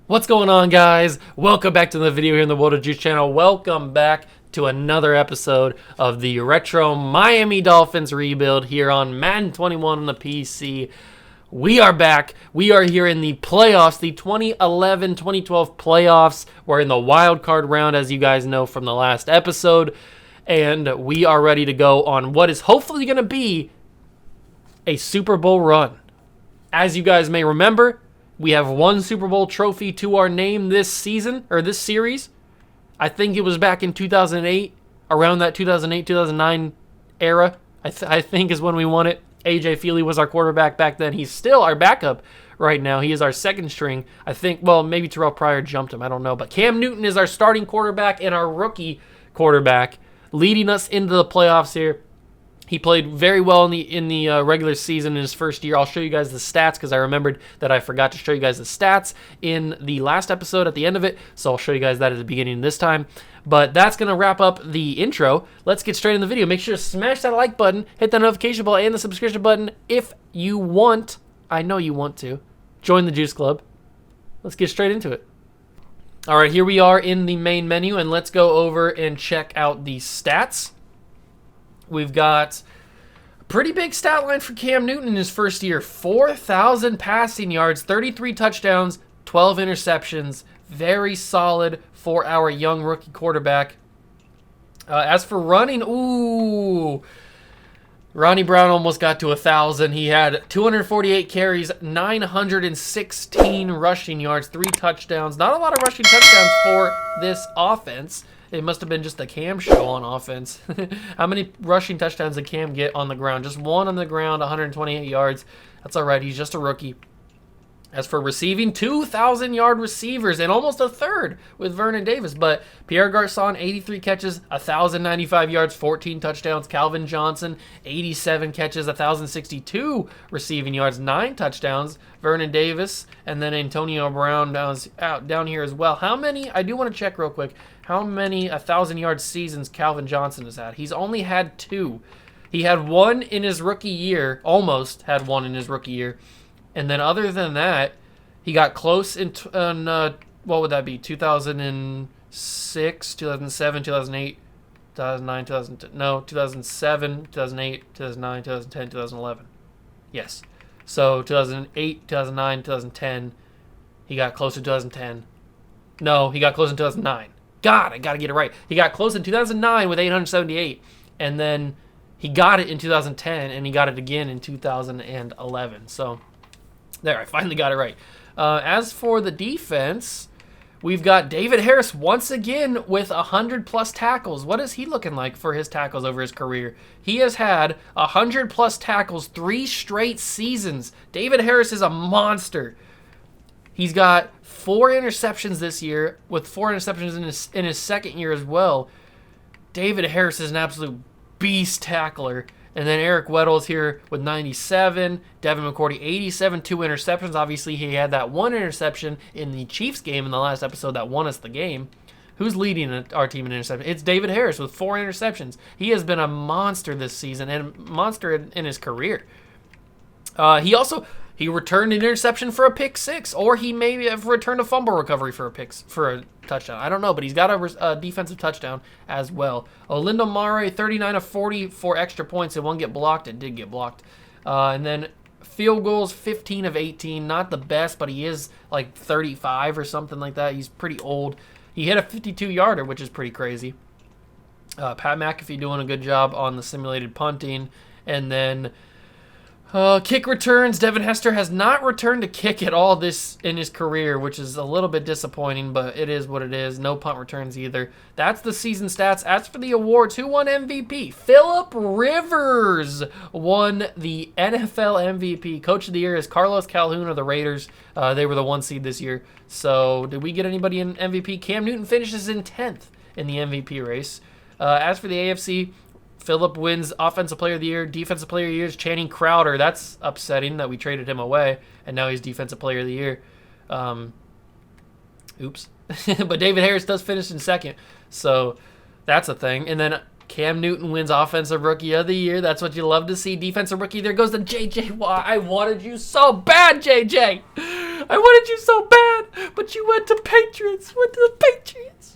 What's going on, guys? Welcome back to the video here in the World of Juice channel. Welcome back to another episode of the Retro Miami Dolphins rebuild here on Madden 21 on the PC. We are back. We are here in the playoffs, the 2011-2012 playoffs. We're in the wild card round, as you guys know from the last episode, and we are ready to go on what is hopefully going to be a Super Bowl run. As you guys may remember, we have one Super Bowl trophy to our name this season, or this series. I think it was back in 2008, around that 2008-2009 era, I think is when we won it. A.J. Feely was our quarterback back then. He's still our backup right now. He is our second string. I think, well, maybe Terrell Pryor jumped him. I don't know. But Cam Newton is our starting quarterback and our rookie quarterback, leading us into the playoffs here. He played very well in the regular season in his first year. I'll show you guys the stats because I remembered that I forgot to show you guys the stats in the last episode at the end of it. So I'll show you guys that at the beginning this time. But that's going to wrap up the intro. Let's get straight in the video. Make sure to smash that like button, hit that notification bell, and the subscription button if you want. I know you want to. Join the Juice Club. Let's get straight into it. All right, here we are in the main menu, and let's go over and check out the stats. We've got a pretty big stat line for Cam Newton in his first year. 4,000 passing yards, 33 touchdowns, 12 interceptions. Very solid for our young rookie quarterback. As for running, Ronnie Brown almost got to 1,000. He had 248 carries, 916 rushing yards, 3 touchdowns. Not a lot of rushing touchdowns for this offense. It must have been just a Cam show on offense. How many rushing touchdowns did Cam get on the ground? Just one on the ground, 128 yards. That's all right. He's just a rookie. As for receiving, 2,000-yard receivers and almost a third with Vernon Davis. But Pierre Garçon, 83 catches, 1,095 yards, 14 touchdowns. Calvin Johnson, 87 catches, 1,062 receiving yards, 9 touchdowns. Vernon Davis, and then Antonio Brown down here as well. How many, I do want to check real quick, how many 1,000-yard seasons Calvin Johnson has had? He's only had 2. He had one in his rookie year, almost had one in his rookie year. And then other than that, he got close in what would that be? 2006, 2007, 2008, 2009, 2007, 2008, 2009, 2010, 2011. Yes. So 2008, 2009, 2010, he got close in 2010. No, he got close in 2009. God, I got to get it right. He got close in 2009 with 878, and then he got it in 2010, and he got it again in 2011. So there, I finally got it right. As for the defense, we've got David Harris once again with 100-plus tackles. What is he looking like for his tackles over his career? He has had 100-plus tackles 3 straight seasons. David Harris is a monster. He's got 4 interceptions this year, with 4 interceptions in his second year as well. David Harris is an absolute beast tackler. And then Eric Weddle's here with 97. Devin McCourty, 87, 2 interceptions. Obviously, he had that 1 interception in the Chiefs game in the last episode that won us the game. Who's leading our team in interceptions? It's David Harris with 4 interceptions. He has been a monster this season and monster in his career. He returned an interception for a pick 6, or he may have returned a fumble recovery for a touchdown. I don't know, but he's got a defensive touchdown as well. Olindo Mare, 39 of 40 for extra points. It won't get blocked. It did get blocked. And then field goals, 15 of 18. Not the best, but he is like 35 or something like that. He's pretty old. He hit a 52-yarder, which is pretty crazy. Pat McAfee doing a good job on the simulated punting. And then kick returns. Devin Hester has not returned a kick at all this in his career, which is a little bit disappointing, but it is what it is. No punt returns either. That's the season stats. As for the awards, who won MVP? Phillip Rivers won the NFL MVP. Coach of the year is Carlos Calhoun of the Raiders. They were the 1 seed this year. So did we get anybody in MVP? Cam Newton finishes in 10th in the MVP race. As for the AFC, Phillip wins Offensive Player of the Year. Defensive Player of the Year is Channing Crowder. That's upsetting that we traded him away, and now he's Defensive Player of the Year. Oops. But David Harris does finish in second. So That's a thing. And then Cam Newton wins Offensive Rookie of the Year. That's what you love to see. Defensive Rookie. There goes to J.J. Watt. I wanted you so bad, J.J. I wanted you so bad, but you went to Patriots. Went to the Patriots.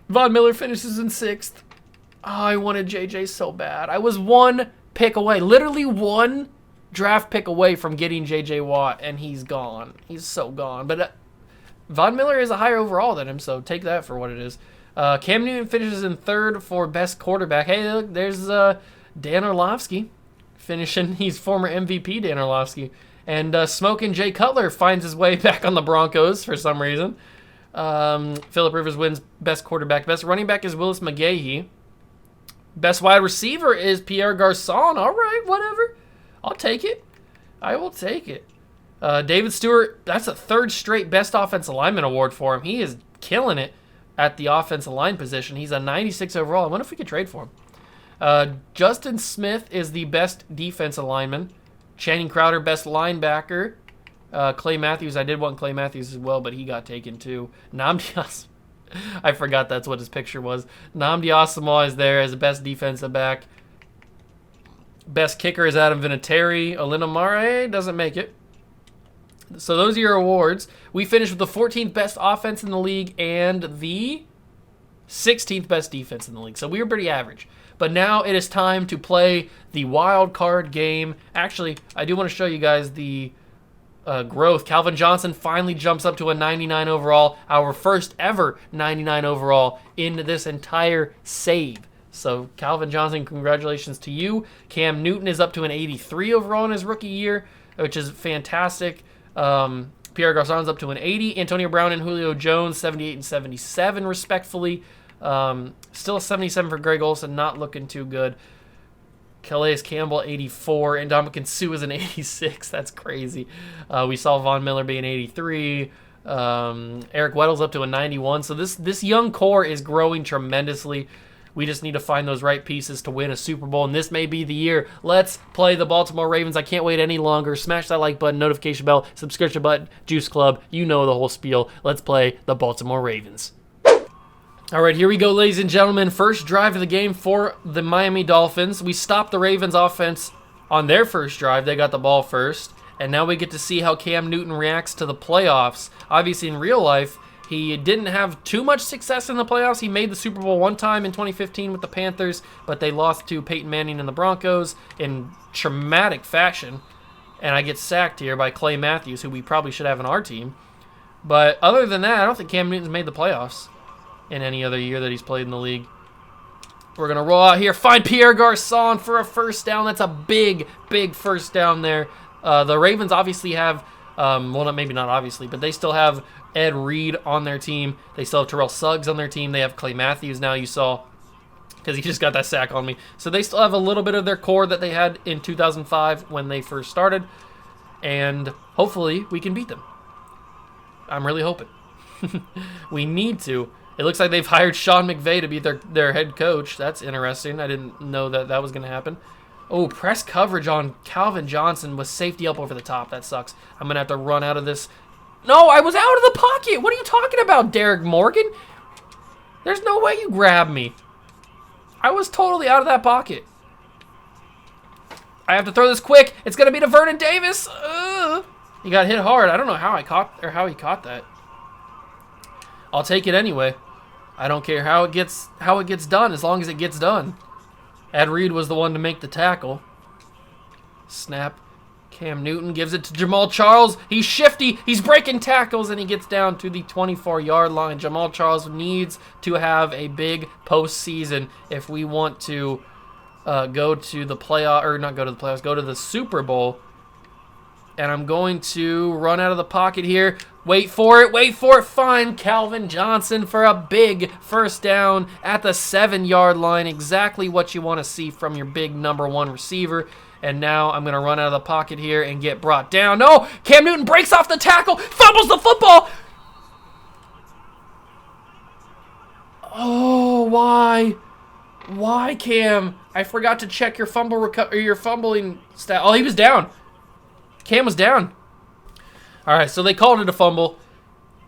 Von Miller finishes in 6th. Oh, I wanted J.J. so bad. I was one pick away. Literally one draft pick away from getting J.J. Watt, and he's gone. He's so gone. But Von Miller is a higher overall than him, so take that for what it is. Cam Newton finishes in 3rd for best quarterback. Hey, look, there's Dan Orlovsky finishing. He's former MVP Dan Orlovsky. And Smoking Jay Cutler finds his way back on the Broncos for some reason. Phillip Rivers wins best quarterback. Best running back is Willis McGahee. Best wide receiver is Pierre Garçon. All right, whatever. I'll take it. I will take it. David Stewart, that's a 3rd straight best offensive lineman award for him. He is killing it at the offensive line position. He's a 96 overall. I wonder if we could trade for him. Justin Smith is the best defensive lineman. Channing Crowder, best linebacker. Clay Matthews, I did want Clay Matthews as well, but he got taken too. Nnamdi I forgot that's what his picture was. Nnamdi Asomugha is there as the best defensive back. Best kicker is Adam Vinatieri. Olina Mare doesn't make it. So those are your awards. We finished with the 14th best offense in the league and the 16th best defense in the league. So we were pretty average. But now it is time to play the wild card game. Actually, I do want to show you guys the growth. Calvin Johnson finally jumps up to a 99 overall, our first ever 99 overall in this entire save. So Calvin Johnson, congratulations to you. Cam Newton is up to an 83 overall in his rookie year, which is fantastic. Pierre Garçon's up to an 80. Antonio Brown and Julio Jones, 78 and 77, respectfully. Still a 77 for Greg Olsen, not looking too good. Calais Campbell, 84, and Ndamukong Suh is an 86. That's crazy. We saw Von Miller being 83. Eric Weddle's up to a 91. So this young core is growing tremendously. We just need to find those right pieces to win a Super Bowl, and this may be the year. Let's play the Baltimore Ravens. I can't wait any longer. Smash that like button, notification bell, subscription button, Juice Club. You know the whole spiel. Let's play the Baltimore Ravens. All right, here we go, ladies and gentlemen. First drive of the game for the Miami Dolphins. We stopped the Ravens offense on their first drive. They got the ball first, and now we get to see how Cam Newton reacts to the playoffs. Obviously, in real life, he didn't have too much success in the playoffs. He made the Super Bowl one time in 2015 with the Panthers, but they lost to Peyton Manning and the Broncos in traumatic fashion. And I get sacked here by Clay Matthews, who we probably should have in our team. But other than that, I don't think Cam Newton's made the playoffs in any other year that he's played in the league. We're going to roll out here, find Pierre Garçon for a first down. That's a big, big first down there. The Ravens obviously have, maybe not obviously, but they still have Ed Reed on their team. They still have Terrell Suggs on their team. They have Clay Matthews now, you saw, because he just got that sack on me. So they still have a little bit of their core that they had in 2005 when they first started, and hopefully we can beat them. I'm really hoping. We need to. It looks like they've hired Sean McVay to be their head coach. That's interesting. I didn't know that was going to happen. Oh, press coverage on Calvin Johnson with safety up over the top. That sucks. I'm going to have to run out of this. No, I was out of the pocket. What are you talking about, Derek Morgan? There's no way you grabbed me. I was totally out of that pocket. I have to throw this quick. It's going to be to Vernon Davis. He got hit hard. I don't know how he caught that. I'll take it anyway. I don't care how it gets done, as long as it gets done. Ed Reed was the one to make the tackle. Snap. Cam Newton gives it to Jamal Charles. He's shifty. He's breaking tackles, and he gets down to the 24-yard line. Jamal Charles needs to have a big postseason if we want to go to the playoff, or not go to the playoffs, go to the Super Bowl. And I'm going to run out of the pocket here. Wait for it. Find Calvin Johnson for a big first down at the 7-yard line. Exactly what you want to see from your big number one receiver. And now I'm going to run out of the pocket here and get brought down. No! Cam Newton breaks off the tackle, fumbles the football. Oh, why? Why, Cam? I forgot to check your fumbling stat. Oh, he was down. Cam was down. All right, so they called it a fumble.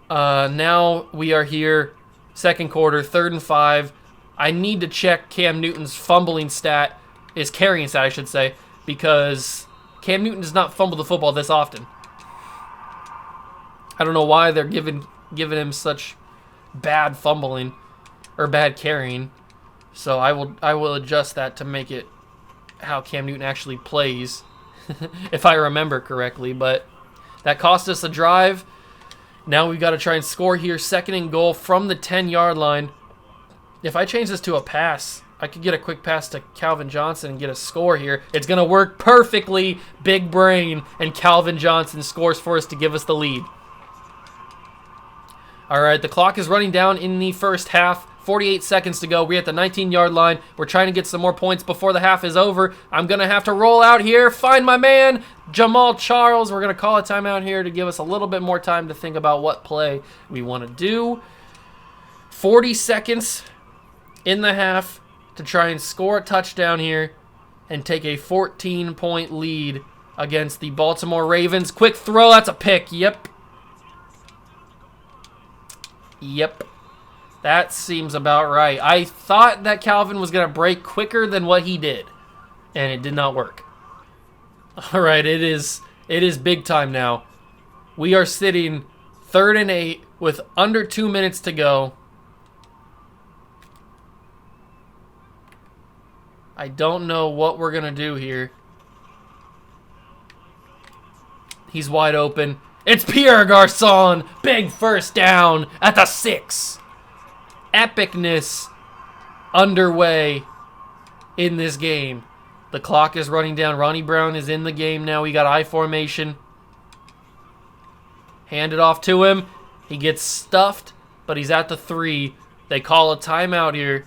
Now we are here, second quarter, 3rd and 5. I need to check Cam Newton's fumbling stat, his carrying stat, I should say, because Cam Newton does not fumble the football this often. I don't know why they're giving him such bad fumbling or bad carrying. So I will adjust that to make it how Cam Newton actually plays, if I remember correctly. But that cost us a drive. Now we've got to try and score here. 2nd and goal from the 10-yard line. If I change this to a pass, I could get a quick pass to Calvin Johnson and get a score here. It's going to work perfectly. Big brain. And Calvin Johnson scores for us to give us the lead. All right, the clock is running down in the first half. 48 seconds to go. We're at the 19-yard line. We're trying to get some more points before the half is over. I'm going to have to roll out here, find my man, Jamal Charles. We're going to call a timeout here to give us a little bit more time to think about what play we want to do. 40 seconds in the half to try and score a touchdown here and take a 14-point lead against the Baltimore Ravens. Quick throw. That's a pick. Yep. That seems about right. I thought that Calvin was going to break quicker than what he did, and it did not work. All right, it is big time now. We are sitting 3rd and 8 with under 2 minutes to go. I don't know what we're going to do here. He's wide open. It's Pierre Garçon. Big first down at the 6. Epicness underway in this game. The clock is running down. Ronnie Brown is in the game now. We got I formation. Hand it off to him. He gets stuffed, but he's at the 3. They call a timeout here.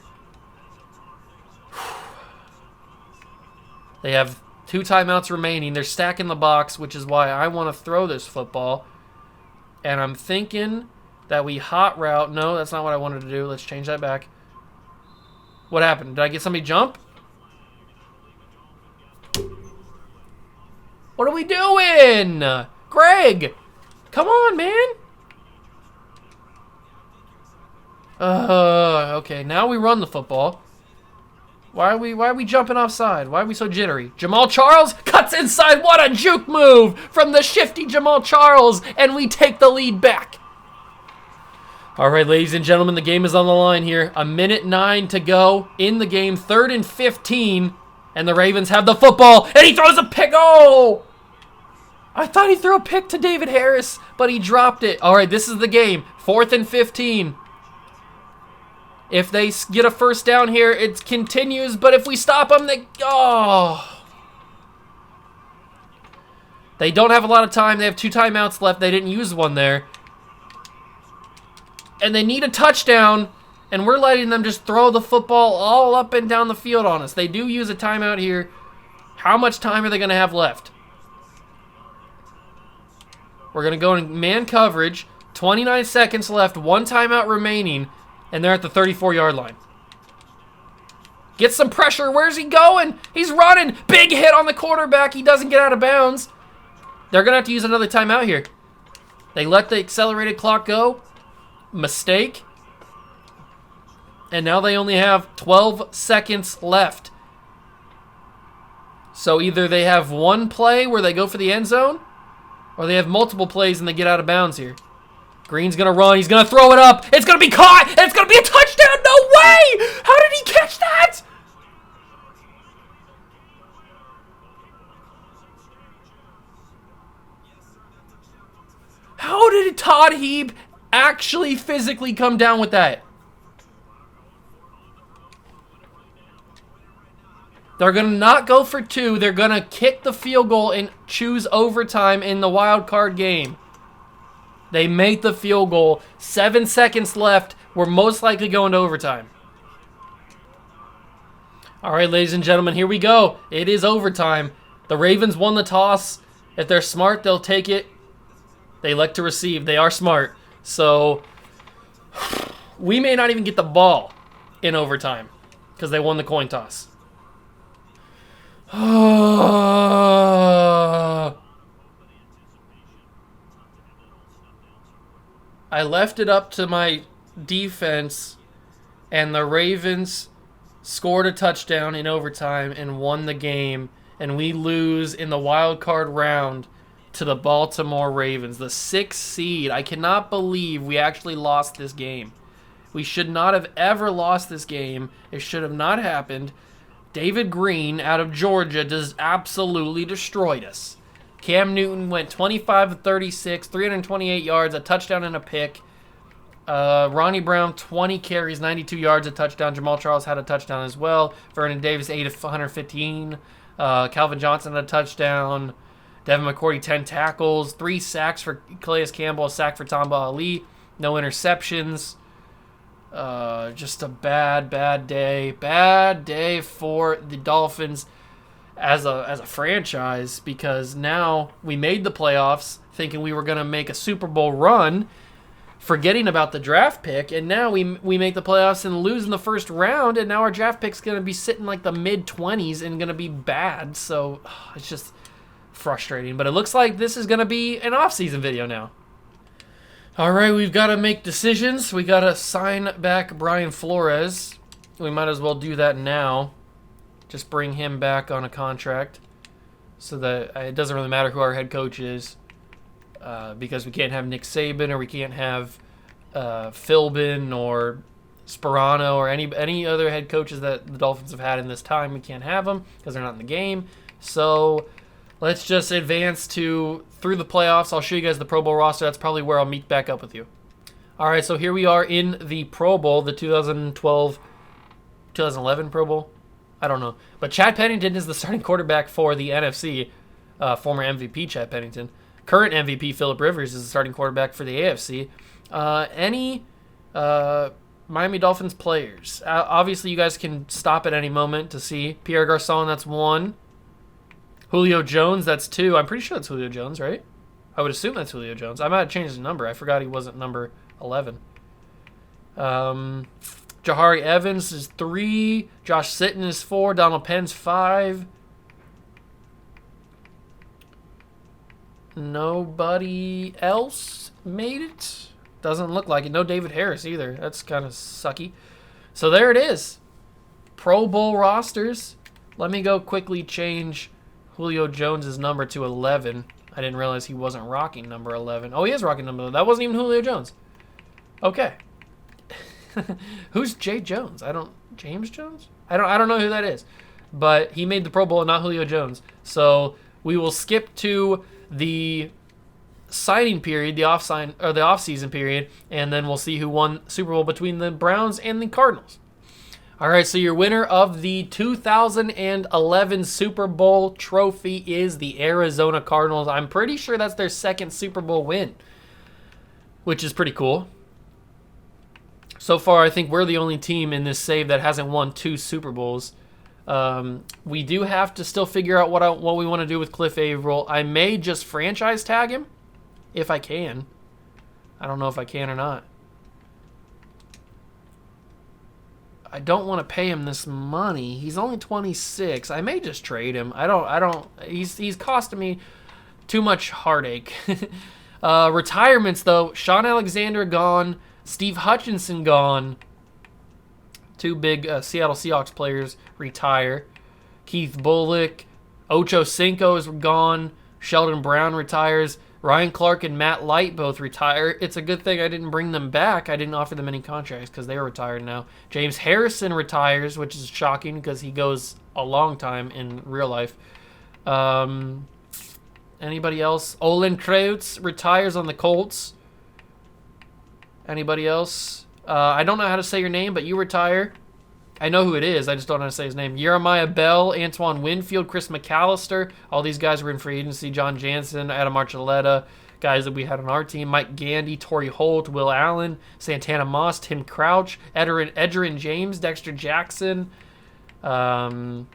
They have 2 timeouts remaining. They're stacking the box, which is why I want to throw this football. And I'm thinking that we hot route. No, that's not what I wanted to do. Let's change that back. What happened? Did I get somebody jump? What are we doing? Greg, come on, man. Okay, now we run the football. Why are we jumping offside? Why are we so jittery? Jamal Charles cuts inside. What a juke move from the shifty Jamal Charles, and we take the lead back. All right, ladies and gentlemen, the game is on the line here. 1:09 to go in the game. 3rd and 15, and the Ravens have the football, and he throws a pick. Oh! I thought he threw a pick to David Harris, but he dropped it. All right, this is the game. 4th and 15. If they get a first down here, it continues, but if we stop them, They don't have a lot of time. They have 2 timeouts left. They didn't use one there. And they need a touchdown, and we're letting them just throw the football all up and down the field on us. They do use a timeout here. How much time are they going to have left? We're going to go in man coverage. 29 seconds left. 1 timeout remaining, and they're at the 34-yard line. Get some pressure. Where's he going? He's running. Big hit on the quarterback. He doesn't get out of bounds. They're going to have to use another timeout here. They let the accelerated clock go. Mistake. And now they only have 12 seconds left. So either they have one play where they go for the end zone, or they have multiple plays and they get out of bounds here. Green's going to run. He's going to throw it up. It's going to be caught. And it's going to be a touchdown. No way. How did he catch that? How did Todd Heap actually physically come down with that? They're going to not go for 2. They're going to kick the field goal and choose overtime in the wild card game. They made the field goal. 7 seconds left. We're most likely going to overtime. All right, ladies and gentlemen, here we go. It is overtime. The Ravens won the toss. If they're smart, they'll take it. They elect to receive. They are smart. So we may not even get the ball in overtime because they won the coin toss. I left it up to my defense and the Ravens scored a touchdown in overtime and won the game, and we lose in the wild card round to the Baltimore Ravens, the 6th seed. I cannot believe we actually lost this game. We should not have ever lost this game. It should have not happened. David Green out of Georgia just absolutely destroyed us. Cam Newton went 25 of 36, 328 yards, a touchdown and a pick. Ronnie Brown, 20 carries, 92 yards, a touchdown. Jamal Charles had a touchdown as well. Vernon Davis, 8 of 115. Calvin Johnson had a touchdown. Devin McCourty, 10 tackles. 3 sacks for Calais Campbell, a sack for Tamba Ali. No interceptions. Just a bad day. Bad day for the Dolphins as a franchise, because now we made the playoffs thinking we were going to make a Super Bowl run, forgetting about the draft pick, and now we make the playoffs and lose in the first round, and now our draft pick's going to be sitting like the mid-20s and going to be bad. So it's just frustrating. But it looks like this is going to be an off-season video now. All right, we've got to make decisions. We got to sign back Brian Flores. We might as well do that now. Just bring him back on a contract so that it doesn't really matter who our head coach is, because we can't have Nick Saban, or we can't have Philbin or Sperano or any other head coaches that the Dolphins have had in this time. We can't have them because they're not in the game. So let's just advance through the playoffs. I'll show you guys the Pro Bowl roster. That's probably where I'll meet back up with you. All right, so here we are in the Pro Bowl, the 2011 Pro Bowl. I don't know. But Chad Pennington is the starting quarterback for the NFC, former MVP Chad Pennington. Current MVP Phillip Rivers is the starting quarterback for the AFC. Any Miami Dolphins players? Obviously, you guys can stop at any moment to see. Pierre Garçon, that's 1. Julio Jones, that's 2. I'm pretty sure that's Julio Jones, right? I would assume that's Julio Jones. I might have changed his number. I forgot he wasn't number 11. Jahari Evans is 3. Josh Sitton is 4. Donald Penn's 5. Nobody else made it. Doesn't look like it. No David Harris either. That's kind of sucky. So there it is. Pro Bowl rosters. Let me go quickly change Julio Jones' number to 11. I didn't realize he wasn't rocking number 11. Oh, he is rocking number 11. That wasn't even Julio Jones. Okay. Who's Jay Jones? James Jones? I don't know who that is. But he made the Pro Bowl and not Julio Jones. So we will skip to the signing period, the off-season period, and then we'll see who won Super Bowl between the Browns and the Cardinals. All right, so your winner of the 2011 Super Bowl trophy is the Arizona Cardinals. I'm pretty sure that's their second Super Bowl win, which is pretty cool. So far, I think we're the only team in this save that hasn't won 2 Super Bowls. We do have to still figure out what we want to do with Cliff Averill. I may just franchise tag him if I can. I don't know if I can or not. I don't want to pay him this money. He's only 26. I may just trade him. He's costing me too much heartache. Retirements though: Sean Alexander gone, Steve Hutchinson gone. 2 big Seattle Seahawks players retire. Keith Bullock, Ocho Cinco is gone. Sheldon Brown retires. Ryan Clark and Matt Light both retire. It's a good thing I didn't bring them back. I didn't offer them any contracts because they are retired now. James Harrison retires, which is shocking because he goes a long time in real life. Anybody else? Olin Kreutz retires on the Colts. Anybody else? I don't know how to say your name, but you retire. I know who it is. I just don't know how to say his name. Jeremiah Bell, Antoine Winfield, Chris McAllister. All these guys were in free agency. John Jansen, Adam Archuleta, guys that we had on our team. Mike Gandy, Torrey Holt, Will Allen, Santana Moss, Tim Crouch, Edgerrin James, Dexter Jackson, Aaron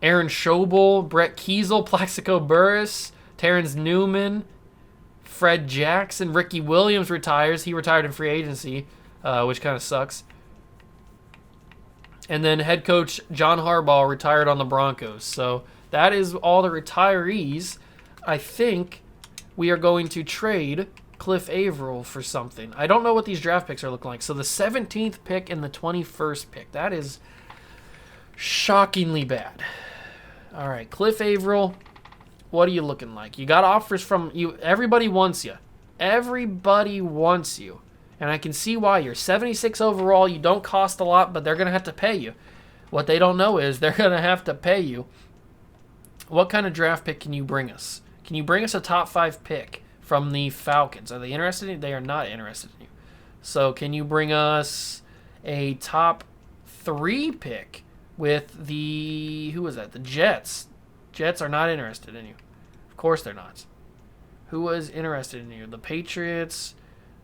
Schobel, Brett Kiesel, Plaxico Burress, Terrence Newman, Fred Jackson. Ricky Williams retires. He retired in free agency, which kind of sucks. And then head coach John Harbaugh retired on the Broncos. So that is all the retirees. I think we are going to trade Cliff Averill for something. I don't know what these draft picks are looking like. So the 17th pick and the 21st pick. That is shockingly bad. All right, Cliff Averill, what are you looking like? You got offers from you. Everybody wants you. Everybody wants you. And I can see why. You're 76 overall. You don't cost a lot, but they're going to have to pay you. What they don't know is they're going to have to pay you. What kind of draft pick can you bring us? Can you bring us a top 5 pick from the Falcons? Are they interested in you? They are not interested in you. So can you bring us a top 3 pick with the, who was that? The Jets. Jets are not interested in you. Of course they're not. Who was interested in you? The Patriots.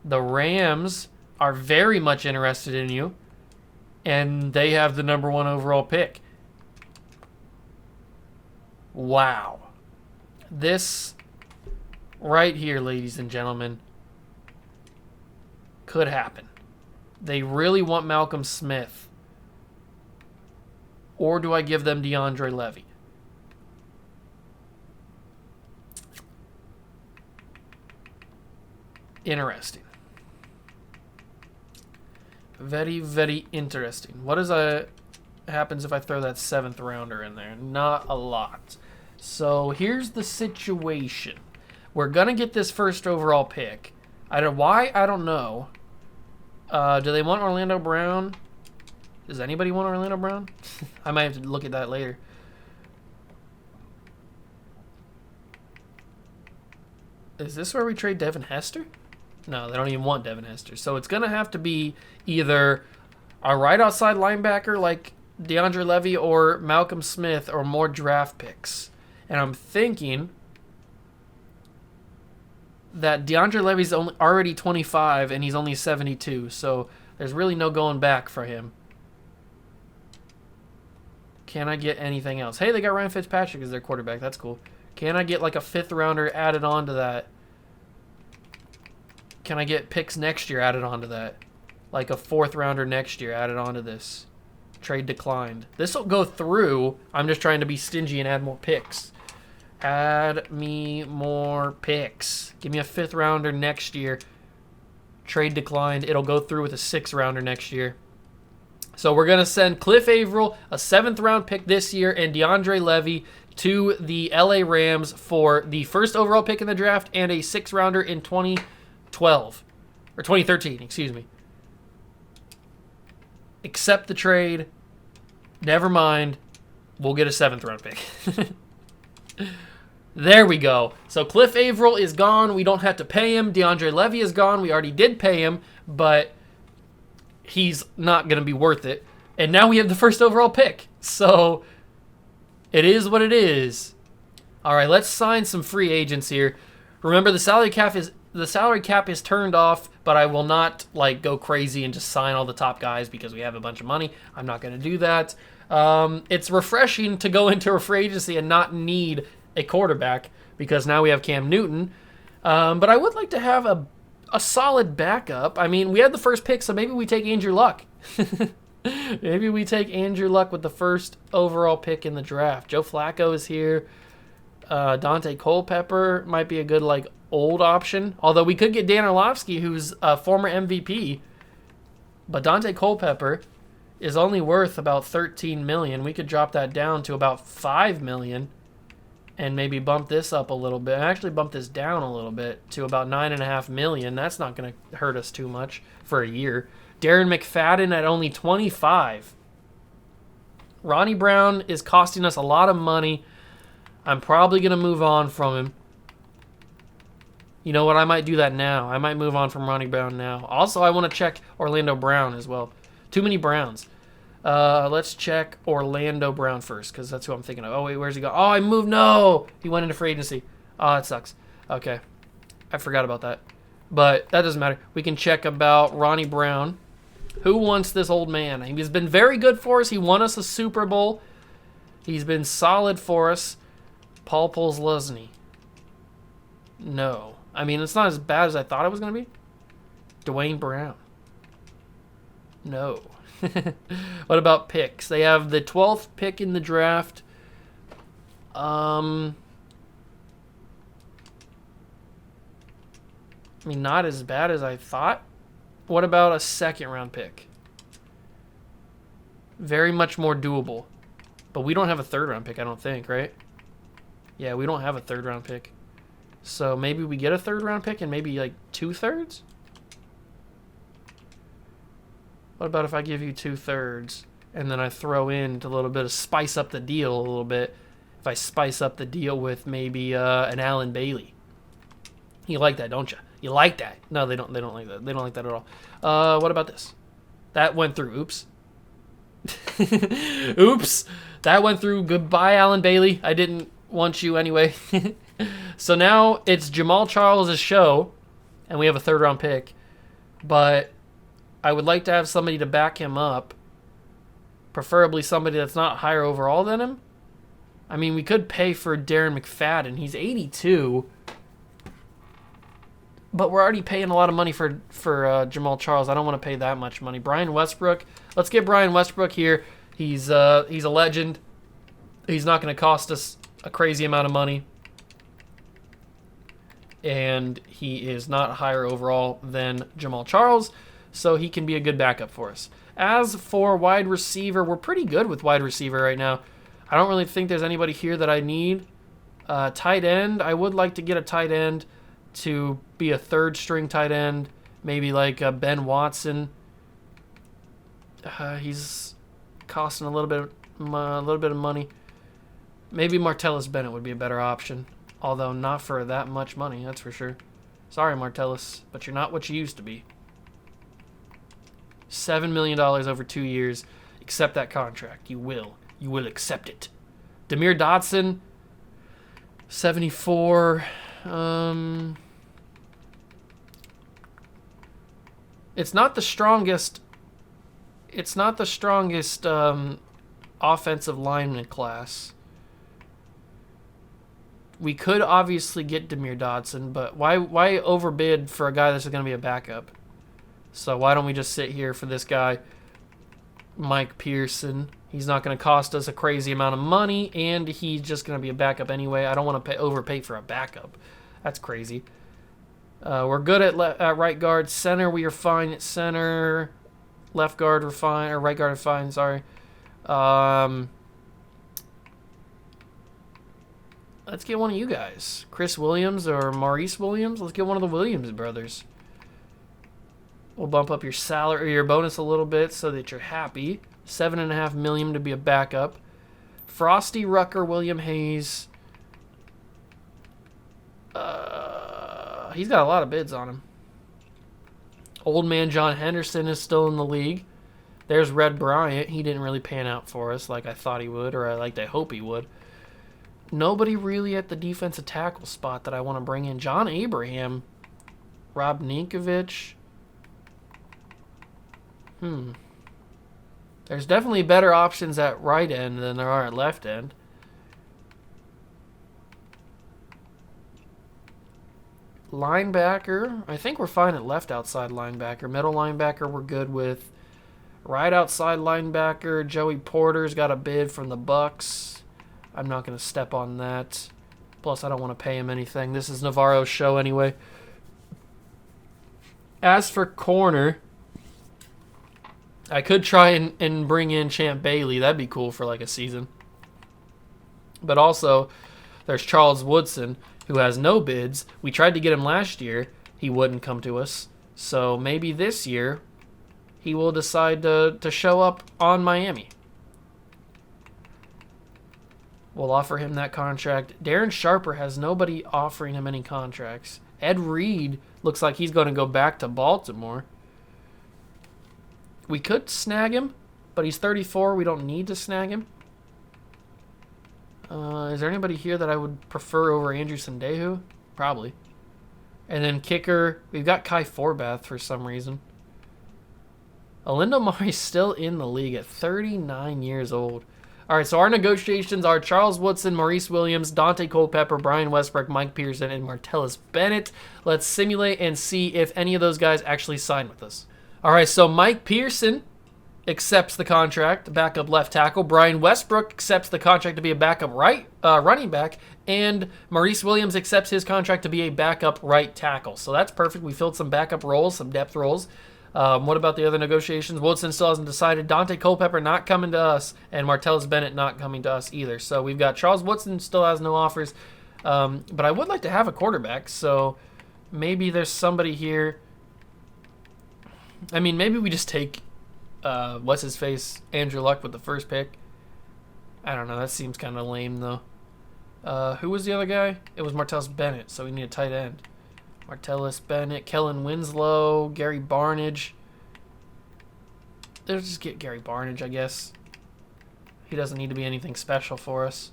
The Rams are very much interested in you. And they have the number 1 overall pick. Wow. This right here, ladies and gentlemen, could happen. They really want Malcolm Smith. Or do I give them DeAndre Levy? Interesting. Very, very interesting. What happens if I throw that 7th rounder in there? Not a lot. So here's the situation. We're gonna get this 1st overall pick. Why? I don't know. Do they want Orlando Brown? Does anybody want Orlando Brown? I might have to look at that later. Is this where we trade Devin Hester? No, they don't even want Devin Hester. So it's going to have to be either a right outside linebacker like DeAndre Levy or Malcolm Smith or more draft picks. And I'm thinking that DeAndre Levy's already 25 and he's only 72. So there's really no going back for him. Can I get anything else? Hey, they got Ryan Fitzpatrick as their quarterback. That's cool. Can I get like a 5th rounder added on to that? Can I get picks next year added on to that? Like a 4th rounder next year added on to this. Trade declined. This will go through. I'm just trying to be stingy and add more picks. Add me more picks. Give me a 5th rounder next year. Trade declined. It'll go through with a 6th rounder next year. So we're going to send Cliff Averill, a 7th round pick this year, and DeAndre Levy to the LA Rams for the 1st overall pick in the draft and a 6th rounder in 2012. Or 2013, excuse me. Accept the trade. Never mind. We'll get a 7th round pick. There we go. So Cliff Averill is gone. We don't have to pay him. DeAndre Levy is gone. We already did pay him, but he's not going to be worth it. And now we have the 1st overall pick. So it is what it is. All right, let's sign some free agents here. Remember, the salary cap is turned off, but I will not like go crazy and just sign all the top guys because we have a bunch of money. I'm not going to do that. It's refreshing to go into a free agency and not need a quarterback because now we have Cam Newton. But I would like to have a solid backup. I mean, we had the 1st pick, so maybe we take Andrew Luck. Maybe we take Andrew Luck with the 1st overall pick in the draft. Joe Flacco is here. Dante Culpepper might be a good like old option. Although we could get Dan Orlovsky, who's a former MVP. But Dante Culpepper is only worth about $13 million. We could drop that down to about $5 million. And maybe bump this up a little bit. Actually bump this down a little bit to about $9.5 million. That's not going to hurt us too much for a year. Darren McFadden at only 25. Ronnie Brown is costing us a lot of money. I'm probably going to move on from him. You know what? I might do that now. I might move on from Ronnie Brown now. Also, I want to check Orlando Brown as well. Too many Browns. Let's check Orlando Brown first, because that's who I'm thinking of. Oh, wait, where's he go? Oh, I moved. No! He went into free agency. Oh, that sucks. Okay. I forgot about that. But that doesn't matter. We can check about Ronnie Brown. Who wants this old man? He's been very good for us. He won us a Super Bowl. He's been solid for us. Paul Posluszny. No. I mean, it's not as bad as I thought it was going to be. Dwayne Brown. No. What about picks? They have the 12th pick in the draft. I mean, not as bad as I thought. What about a second-round pick? Very much more doable. But we don't have a third-round pick, I don't think, right? Yeah, we don't have a third-round pick. So maybe we get a third-round pick and maybe like 2/3? What about if I give you 2/3 and then I throw in a little bit of spice up the deal a little bit? If I spice up the deal with maybe an Alan Bailey. You like that, don't you? You like that? No, they don't. They don't like that. They don't like that at all. What about this? That went through. Oops. Oops. That went through. Goodbye, Alan Bailey. I didn't want you anyway. So now it's Jamal Charles' show, and we have a third-round pick. But I would like to have somebody to back him up. Preferably somebody that's not higher overall than him. I mean, we could pay for Darren McFadden. He's 82. But we're already paying a lot of money for Jamal Charles. I don't want to pay that much money. Brian Westbrook. Let's get Brian Westbrook here. He's a legend. He's not going to cost us a crazy amount of money. And he is not higher overall than Jamal Charles. So he can be a good backup for us. As for wide receiver, we're pretty good with wide receiver right now. I don't really think there's anybody here that I need. Tight end. I would like to get a tight end to be a third string tight end, maybe like Ben Watson. He's costing a little bit of money. Maybe Martellus Bennett would be a better option, although not for that much money, that's for sure. Sorry, Martellus, but you're not what you used to be. $7 million over 2 years. Accept that contract. You will accept it. Demir Dotson, 74. It's not the strongest. It's not the strongest offensive lineman class. We could obviously get Demir Dotson, but why overbid for a guy that's going to be a backup? So why don't we just sit here for this guy, Mike Pearson? He's not going to cost us a crazy amount of money, and he's just going to be a backup anyway. I don't want to overpay for a backup. That's crazy. We're good at right guard. Center, we are fine at center. Left guard, we're fine. Or right guard, we're fine, sorry. Let's get one of you guys. Chris Williams or Maurice Williams. Let's get one of the Williams brothers. We'll bump up your salary or your bonus a little bit so that you're happy. $7.5 million to be a backup. Frosty Rucker, William Hayes. He's got a lot of bids on him. Old man John Henderson is still in the league. There's Red Bryant. He didn't really pan out for us like I thought he would, or I hope he would. Nobody really at the defensive tackle spot that I want to bring in. John Abraham. Rob Ninkovich. There's definitely better options at right end than there are at left end. Linebacker. I think we're fine at left outside linebacker. Middle linebacker we're good with. Right outside linebacker, Joey Porter's got a bid from the Bucks. I'm not going to step on that. Plus, I don't want to pay him anything. This is Navarro's show anyway. As for corner, I could try and bring in Champ Bailey. That'd be cool for like a season. But also, there's Charles Woodson, who has no bids. We tried to get him last year. He wouldn't come to us. So maybe this year, he will decide to show up on Miami. We'll offer him that contract. Darren Sharper has nobody offering him any contracts. Ed Reed looks like he's going to go back to Baltimore. We could snag him, but he's 34. We don't need to snag him. Is there anybody here that I would prefer over Andrew Sandehu? Probably. And then kicker, we've got Kai Forbath for some reason. Alindo Mari's still in the league at 39 years old. All right, so our negotiations are Charles Woodson, Maurice Williams, Dante Culpepper, Brian Westbrook, Mike Pearson, and Martellus Bennett. Let's simulate and see if any of those guys actually sign with us. All right, so Mike Pearson accepts the contract, backup left tackle. Brian Westbrook accepts the contract to be a backup running back, and Maurice Williams accepts his contract to be a backup right tackle. So that's perfect. We filled some backup roles, some depth roles. What about the other negotiations? Woodson still hasn't decided. Dante Culpepper not coming to us, and Martellus Bennett not coming to us either. So we've got Charles Woodson still has no offers, but I would like to have a quarterback. So maybe there's somebody here. I mean, maybe we just take what's his face, Andrew Luck with the first pick. I don't know. That seems kind of lame though. Who was the other guy? It was Martellus Bennett. So we need a tight end. Martellus Bennett, Kellen Winslow, Gary Barnage. Let's just get Gary Barnage, I guess. He doesn't need to be anything special for us.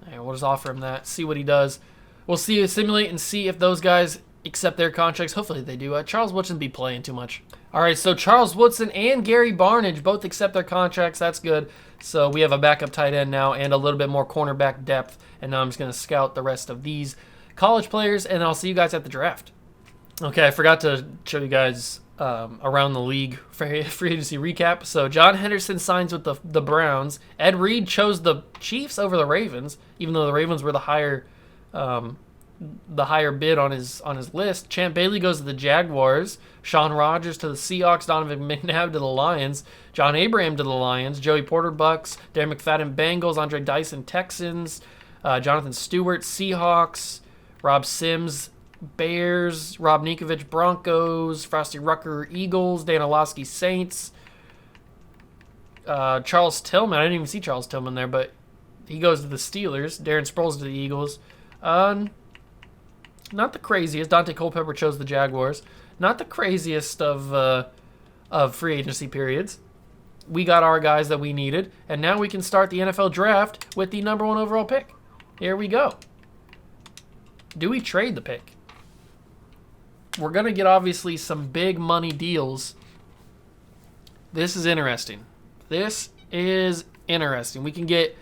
Right, we'll just offer him that. See what he does. We'll simulate and see if those guys accept their contracts. Hopefully they do. Charles Woodson be playing too much. All right, so Charles Woodson and Gary Barnage both accept their contracts. That's good. So we have a backup tight end now and a little bit more cornerback depth. And now I'm just going to scout the rest of these college players, and I'll see you guys at the draft. Okay, I forgot to show you guys around the league free agency recap. So John Henderson signs with the Browns. Ed Reed chose the Chiefs over the Ravens, even though the Ravens were the higher bid on his list. Champ Bailey goes to the Jaguars. Sean Rogers to the Seahawks. Donovan McNabb to the Lions. John Abraham to the Lions. Joey Porter Bucks. Darren McFadden Bengals. Andre Dyson Texans. Jonathan Stewart Seahawks. Rob Sims Bears. Rob Ninkovich Broncos. Frosty Rucker Eagles. Dan Orlovsky Saints. Charles Tillman. I didn't even see Charles Tillman there, but he goes to the Steelers. Darren Sproles to the Eagles. Not the craziest. Dante Culpepper chose the Jaguars. Not the craziest of free agency periods. We got our guys that we needed, and now we can start the NFL draft with the number 1 overall pick. Here we go. Do we trade the pick? We're going to get, obviously, some big money deals. This is interesting. This is interesting. We can get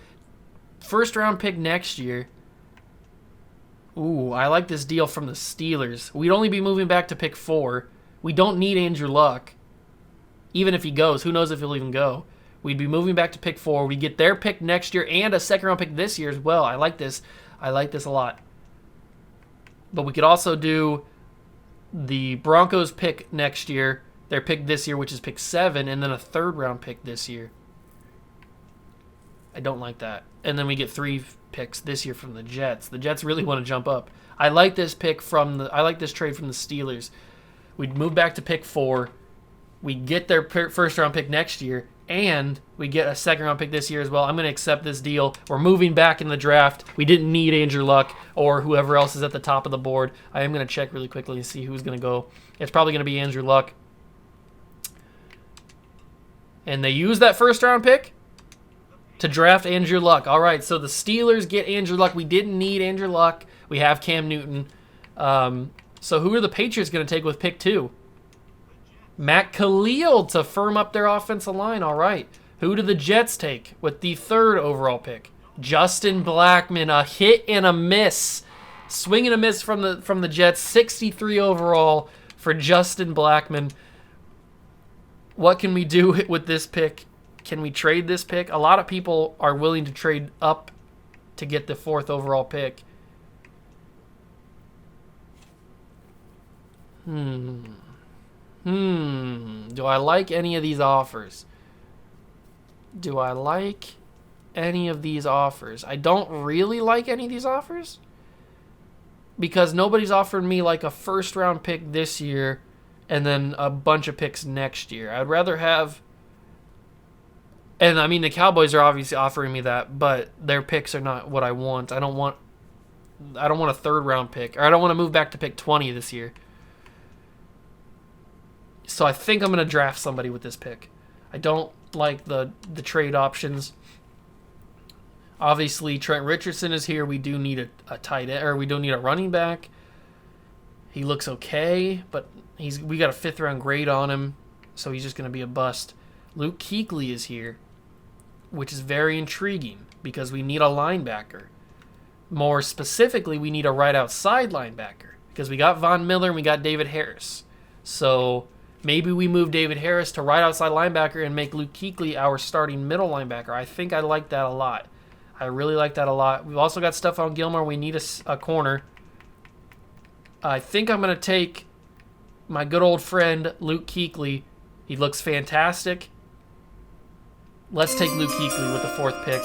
first-round pick next year. Ooh, I like this deal from the Steelers. We'd only be moving back to pick 4. We don't need Andrew Luck. Even if he goes, who knows if he'll even go. We'd be moving back to pick 4. We get their pick next year and a second-round pick this year as well. I like this. I like this a lot. But we could also do the Broncos pick next year, their pick this year, which is pick 7, and then a third-round pick this year. I don't like that. And then we get 3 picks this year from the Jets. The Jets really want to jump up. I like this trade from the Steelers. We'd move back to pick 4. We get their first round pick next year, and we get a second round pick this year as well. I'm going to accept this deal. We're moving back in the draft. We didn't need Andrew Luck or whoever else is at the top of the board. I am going to check really quickly and see who's going to go. It's probably going to be Andrew Luck. And they use that first round pick to draft Andrew Luck. All right, so the Steelers get Andrew Luck. We didn't need Andrew Luck. We have Cam Newton. So who are the Patriots going to take with pick 2? Matt Khalil to firm up their offensive line. All right. Who do the Jets take with the 3rd overall pick? Justin Blackmon, a hit and a miss. Swing and a miss from the Jets. 63 overall for Justin Blackmon. What can we do with this pick? Can we trade this pick? A lot of people are willing to trade up to get the 4th overall pick. Do I like any of these offers? I don't really like any of these offers because nobody's offered me like a first round pick this year and then a bunch of picks next year. I'd rather have, and I mean the Cowboys are obviously offering me that, but their picks are not what I want. I don't want a 3rd round pick, or I don't want to move back to pick 20 this year. So I think I'm going to draft somebody with this pick. I don't like the trade options. Obviously, Trent Richardson is here. We do need a tight end, or we don't need a running back. He looks okay, but we got a 5th round grade on him, so he's just going to be a bust. Luke Kuechly is here, which is very intriguing because we need a linebacker. More specifically, we need a right outside linebacker because we got Von Miller and we got David Harris. So maybe we move David Harris to right outside linebacker and make Luke Kuechly our starting middle linebacker. I think I like that a lot. I really like that a lot. We've also got Stephon Gilmore. We need a corner. I think I'm going to take my good old friend Luke Kuechly. He looks fantastic. Let's take Luke Kuechly with the 4th pick.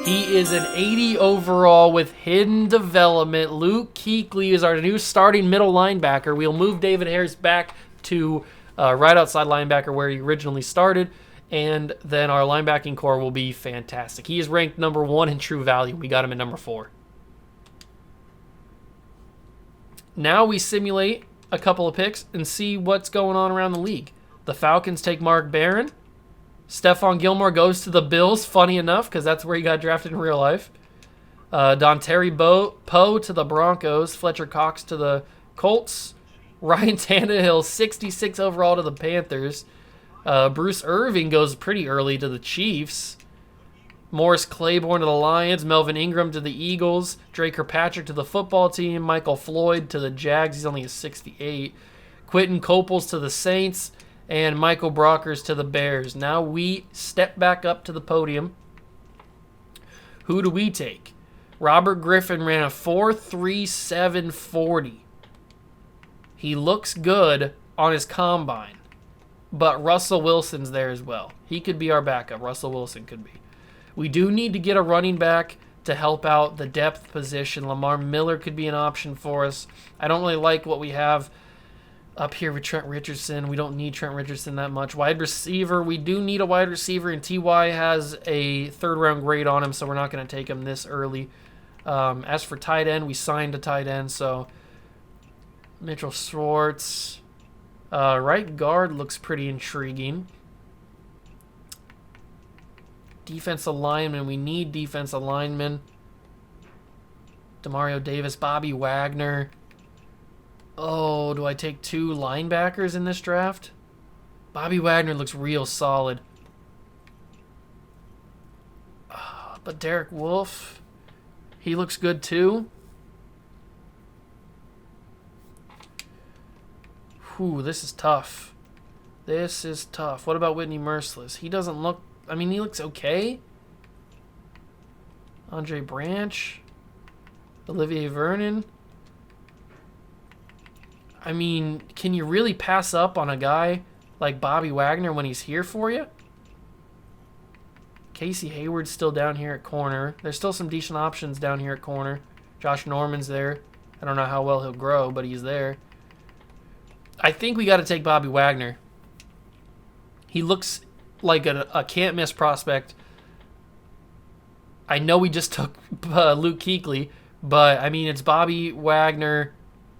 He is an 80 overall with hidden development. Luke Kuechly is our new starting middle linebacker. We'll move David Harris back to right outside linebacker where he originally started, and then our linebacking core will be fantastic. He is ranked number 1 in true value. We got him at number 4. Now we simulate a couple of picks and see what's going on around the league. The Falcons take Mark Barron. Stephon Gilmore goes to the Bills, funny enough, because that's where he got drafted in real life. Dontari Poe to the Broncos. Fletcher Cox to the Colts. Ryan Tannehill, 66 overall to the Panthers. Bruce Irving goes pretty early to the Chiefs. Morris Claiborne to the Lions. Melvin Ingram to the Eagles. Drake Kirkpatrick to the football team. Michael Floyd to the Jags. He's only a 68. Quentin Coples to the Saints. And Michael Brockers to the Bears. Now we step back up to the podium. Who do we take? Robert Griffin ran a 4.37 40. He looks good on his combine. But Russell Wilson's there as well. He could be our backup. Russell Wilson could be. We do need to get a running back to help out the depth position. Lamar Miller could be an option for us. I don't really like what we have up here with Trent Richardson. We don't need Trent Richardson that much. Wide receiver, we do need a wide receiver, and T.Y. has a 3rd-round grade on him, so we're not going to take him this early. As for tight end, we signed a tight end, so Mitchell Schwartz. Right guard looks pretty intriguing. Defensive lineman, we need defensive linemen. Demario Davis, Bobby Wagner. Oh, do I take 2 linebackers in this draft? Bobby Wagner looks real solid. But Derek Wolfe, he looks good too. Whew, this is tough. This is tough. What about Whitney Merciless? He doesn't look... I mean, he looks okay. Andre Branch. Olivier Vernon. I mean, can you really pass up on a guy like Bobby Wagner when he's here for you? Casey Hayward's still down here at corner. There's still some decent options down here at corner. Josh Norman's there. I don't know how well he'll grow, but he's there. I think we got to take Bobby Wagner. He looks like a can't-miss prospect. I know we just took Luke Kuechly, but, I mean, it's Bobby Wagner.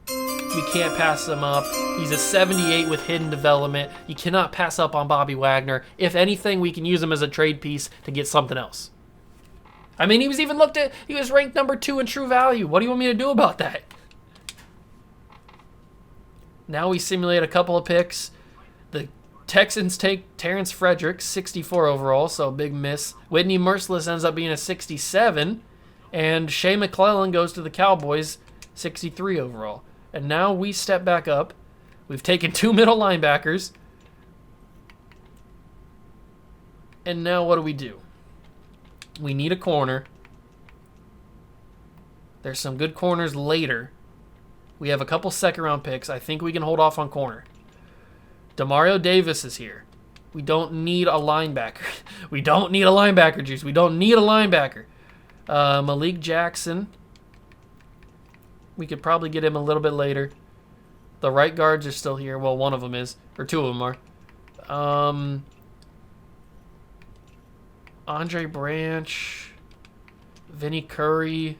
You can't pass him up. He's a 78 with hidden development. You cannot pass up on Bobby Wagner. If anything, we can use him as a trade piece to get something else. I mean, he was ranked number 2 in true value. What do you want me to do about that? Now we simulate a couple of picks. The Texans take Terrence Frederick, 64 overall, so a big miss. Whitney Merciless ends up being a 67. And Shea McClellan goes to the Cowboys, 63 overall. And now we step back up. We've taken 2 middle linebackers. And now what do? We need a corner. There's some good corners later. We have a couple 2nd-round picks. I think we can hold off on corner. Demario Davis is here. We don't need a linebacker. We don't need a linebacker, Juice. We don't need a linebacker. Malik Jackson. We could probably get him a little bit later. The right guards are still here. Well, one of them is. Or 2 of them are. Andre Branch. Vinny Curry.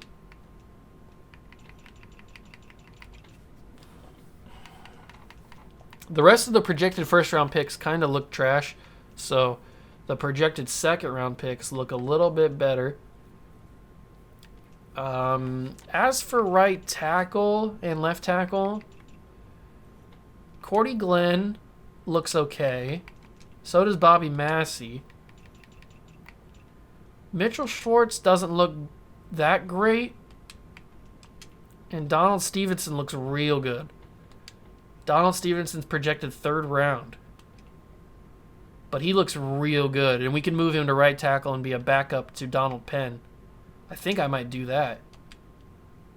The rest of the projected 1st-round picks kind of look trash. So the projected 2nd-round picks look a little bit better. As for right tackle and left tackle, Cordy Glenn looks okay. So does Bobby Massey. Mitchell Schwartz doesn't look that great. And Donald Stevenson looks real good. Donald Stevenson's projected 3rd round. But he looks real good, and we can move him to right tackle and be a backup to Donald Penn. I think I might do that.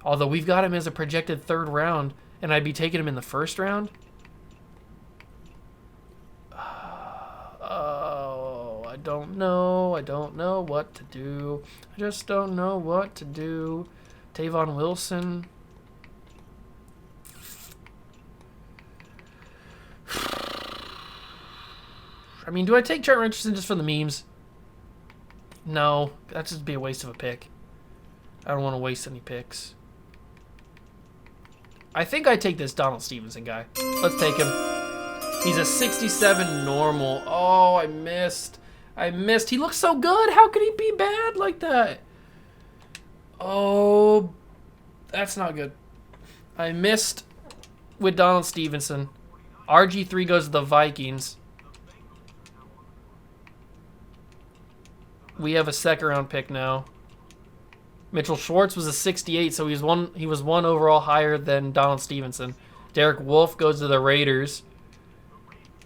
Although we've got him as a projected 3rd round, and I'd be taking him in the 1st round. Oh, I don't know. I don't know what to do. I just don't know what to do. Tavon Wilson. I mean, do I take Trent Richardson just for the memes? No, that'd just be a waste of a pick. I don't want to waste any picks. I think I take this Donald Stevenson guy. Let's take him. He's a 67 normal. Oh, I missed. He looks so good. How could he be bad like that? Oh, that's not good. I missed with Donald Stevenson. RG3 goes to the Vikings. We have a 2nd round pick now. Mitchell Schwartz was a 68, so he was one overall higher than Donald Stevenson. Derek Wolfe goes to the Raiders.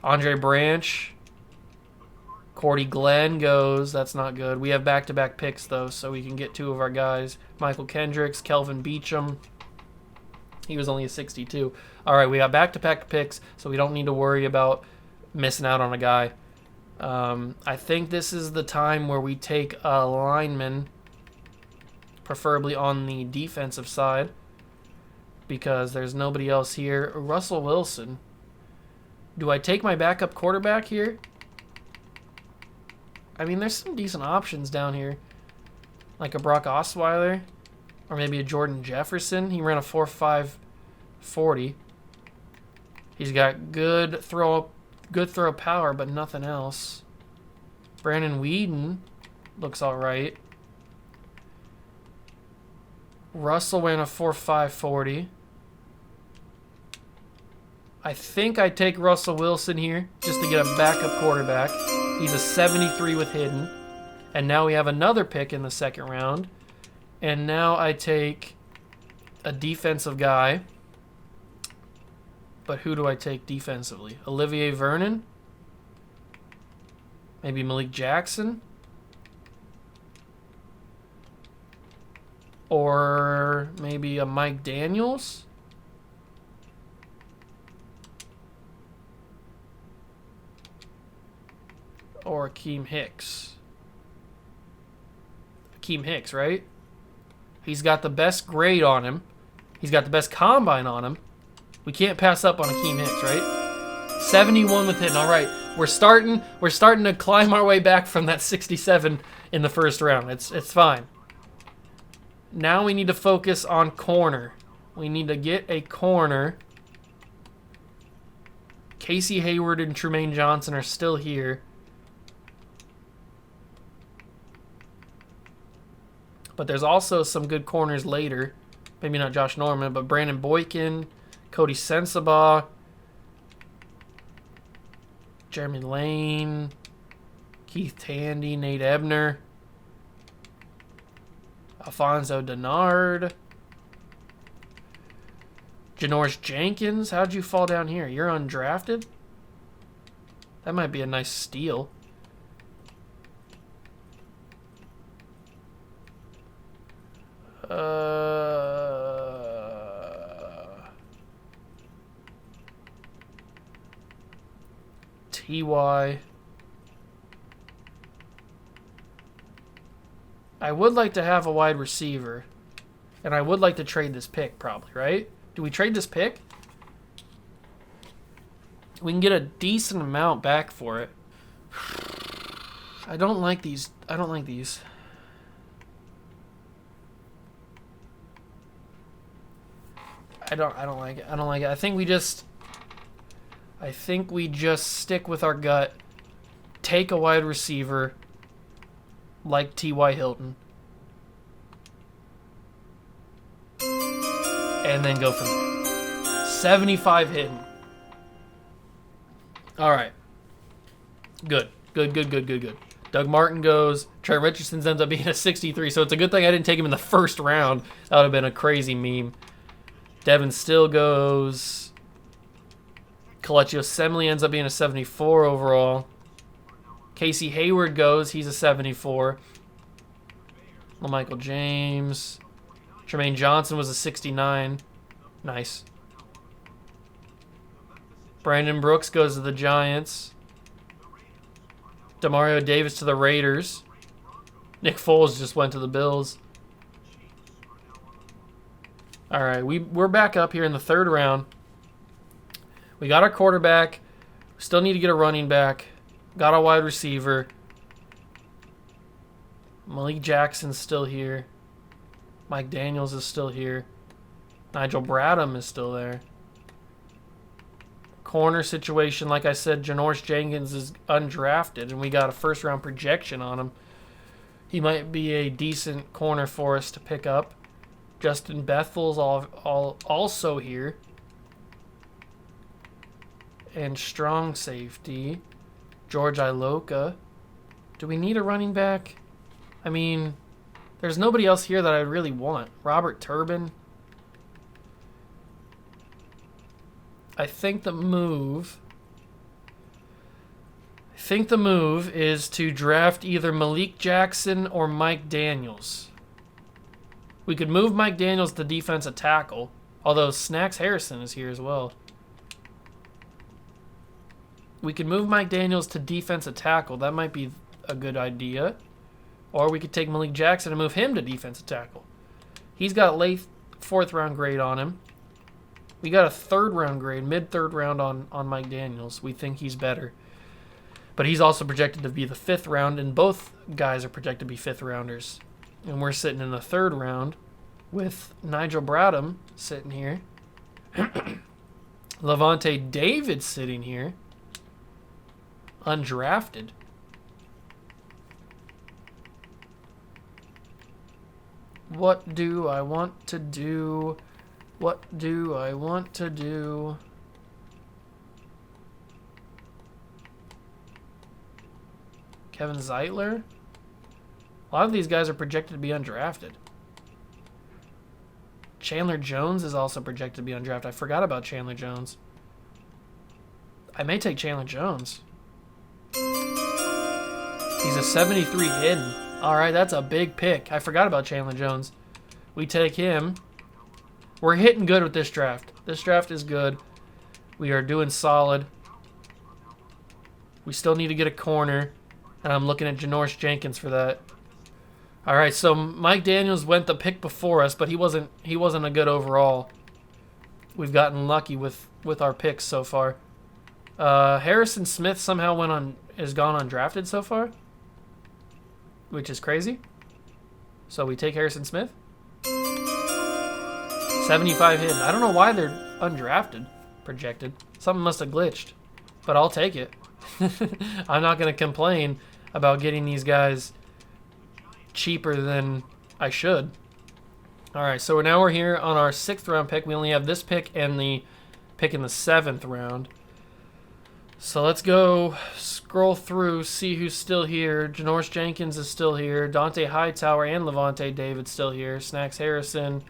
Andre Branch. Cordy Glenn goes. That's not good. We have back-to-back picks, though, so we can get 2 of our guys. Michael Kendricks, Kelvin Beachum. He was only a 62. All right, we got back-to-back picks, so we don't need to worry about missing out on a guy. I think this is the time where we take a lineman, preferably on the defensive side, because there's nobody else here. Russell Wilson. Do I take my backup quarterback here? I mean, there's some decent options down here, like a Brock Osweiler, or maybe a Jordan Jefferson. He ran a 4.5 40. He's got good throw power, but nothing else. Brandon Whedon looks all right. Russell ran a 4.5 40. I think I take Russell Wilson here just to get a backup quarterback. He's a 73 with hidden. And now we have another pick in the 2nd round. And now I take a defensive guy. But who do I take defensively? Olivier Vernon? Maybe Malik Jackson? Or maybe a Mike Daniels? Or Akeem Hicks? Akeem Hicks, right? He's got the best grade on him. He's got the best combine on him. We can't pass up on Akeem Hicks, right? 71 with hitting. All right, we're starting to climb our way back from that 67 in the 1st round. It's fine. Now we need to focus on corner. We need to get a corner. Casey Hayward and Trumaine Johnson are still here. But there's also some good corners later. Maybe not Josh Norman, but Brandon Boykin, Cody Sensabaugh, Jeremy Lane, Keith Tandy, Nate Ebner, Alfonso Denard, Janoris Jenkins. How'd you fall down here? You're undrafted? That might be a nice steal. TY. I would like to have a wide receiver. And I would like to trade this pick, probably, right? Do we trade this pick? We can get a decent amount back for it. I don't like these. I don't like these. I don't like it. I don't like it. I think we just stick with our gut. Take a wide receiver like T.Y. Hilton. And then go from there. 75 hidden. All right. Good. Doug Martin goes. Trent Richardson ends up being a 63, so it's a good thing I didn't take him in the 1st round. That would have been a crazy meme. Devin Still goes. Kelechi Osemele ends up being a 74 overall. Casey Hayward goes. He's a 74. LaMichael James. Tremaine Johnson was a 69. Nice. Brandon Brooks goes to the Giants. Demario Davis to the Raiders. Nick Foles just went to the Bills. All right, we're back up here in the third round. We got our quarterback. Still need to get a running back. Got a wide receiver. Malik Jackson's still here. Mike Daniels is still here. Nigel Bradham is still there. Corner situation, like I said, Janoris Jenkins is undrafted, and we got a first-round projection on him. He might be a decent corner for us to pick up. Justin Bethel's also here. And strong safety. George Iloka. Do we need a running back? I mean, there's nobody else here that I really want. Robert Turbin. I think the move is to draft either Malik Jackson or Mike Daniels. We could move Mike Daniels to defensive tackle, although Snacks Harrison is here as well. We could move Mike Daniels to defensive tackle. That might be a good idea. Or we could take Malik Jackson and move him to defensive tackle. He's got late 4th round grade on him. We got a 3rd round grade, mid-3rd round on Mike Daniels. We think he's better. But he's also projected to be the 5th round, and both guys are projected to be 5th rounders. And we're sitting in the 3rd round with Nigel Bradham sitting here. Levante David sitting here. Undrafted. What do I want to do? What do I want to do? Kevin Zeitler? A lot of these guys are projected to be undrafted. Chandler Jones is also projected to be undrafted. I forgot about Chandler Jones. I may take Chandler Jones. He's a 73 hidden. All right, that's a big pick. I forgot about Chandler Jones. We take him. We're hitting good with this draft. This draft is good. We are doing solid. We still need to get a corner, and I'm looking at Janoris Jenkins for that. All right, so Mike Daniels went the pick before us, but he wasn't a good overall. We've gotten lucky with our picks so far. Harrison Smith somehow is gone undrafted so far, which is crazy. So we take Harrison Smith. 75 hidden. I don't know why they're undrafted, projected. Something must have glitched, but I'll take it. I'm not going to complain about getting these guys cheaper than I should. All right, so now we're here on our 6th round pick. We only have this pick and the pick in the 7th round. So let's go scroll through, see who's still here. Janoris Jenkins is still here. Dante Hightower and Levante David still here. Snacks Harrison.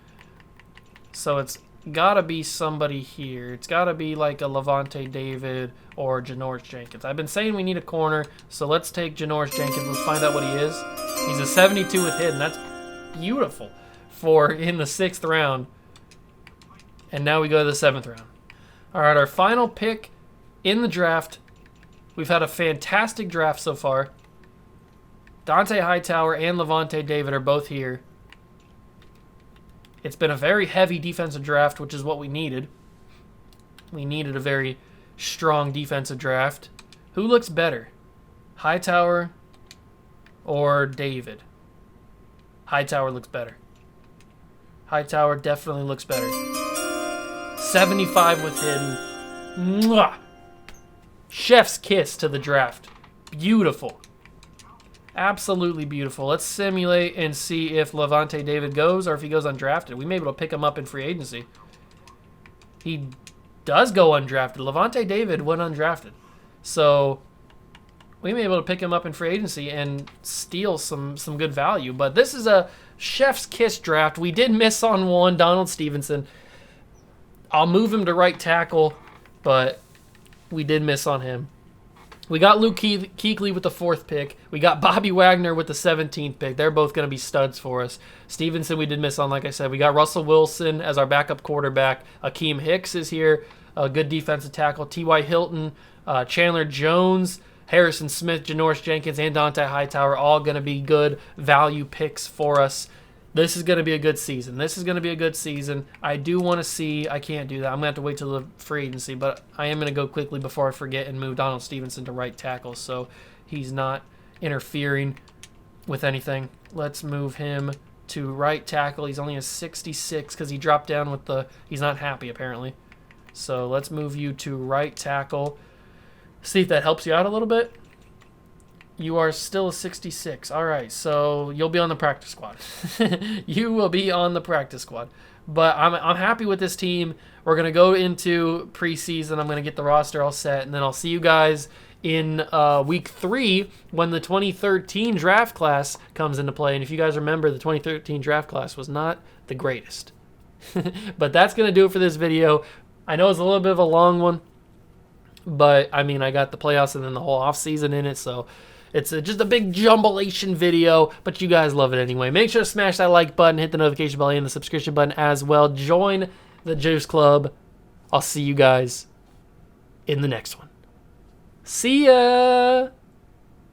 So it's got to be somebody here. It's got to be like a Levante David or Janoris Jenkins. I've been saying we need a corner, so let's take Janoris Jenkins. Let's find out what he is. He's a 72 with hidden. That's beautiful for in the 6th round. And now we go to the 7th round. All right, our final pick in the draft. We've had a fantastic draft so far. Dante Hightower and Levante David are both here. It's been a very heavy defensive draft, which is what we needed. We needed a very strong defensive draft. Who looks better? Hightower or David? Hightower looks better. Hightower definitely looks better. 75 with hidden. Mwah! Chef's kiss to the draft. Beautiful. Absolutely beautiful. Let's simulate and see if Levante David goes or if he goes undrafted. We may be able to pick him up in free agency. He does go undrafted. Levante David went undrafted. So we may be able to pick him up in free agency and steal some good value. But this is a chef's kiss draft. We did miss on one, Donald Stevenson. I'll move him to right tackle, but We did miss on him. We got Luke Kuechly with the 4th pick. We got Bobby Wagner with the 17th pick. They're both going to be studs for us. Stevenson we did miss on, like I said. We got Russell Wilson as our backup quarterback. Akeem Hicks is here, a good defensive tackle. T.Y. Hilton, Chandler Jones, Harrison Smith, Janoris Jenkins, and Dante Hightower, all going to be good value picks for us. This is going to be a good season. I do want to see. I can't do that. I'm going to have to wait till the free agency, but I am going to go quickly before I forget and move Donald Stevenson to right tackle so he's not interfering with anything. Let's move him to right tackle. He's only a 66 because he dropped down with the. He's not happy apparently. So let's move you to right tackle. See if that helps you out a little bit. You are still a 66. All right, so you'll be on the practice squad. You will be on the practice squad. But I'm happy with this team. We're going to go into preseason. I'm going to get the roster all set, and then I'll see you guys in week 3 when the 2013 draft class comes into play. And if you guys remember, the 2013 draft class was not the greatest. But that's going to do it for this video. I know it's a little bit of a long one, but, I mean, I got the playoffs and then the whole offseason in it, so it's just a big jumbulation video, but you guys love it anyway. Make sure to smash that like button, hit the notification bell, and the subscription button as well. Join the Juice Club. I'll see you guys in the next one. See ya!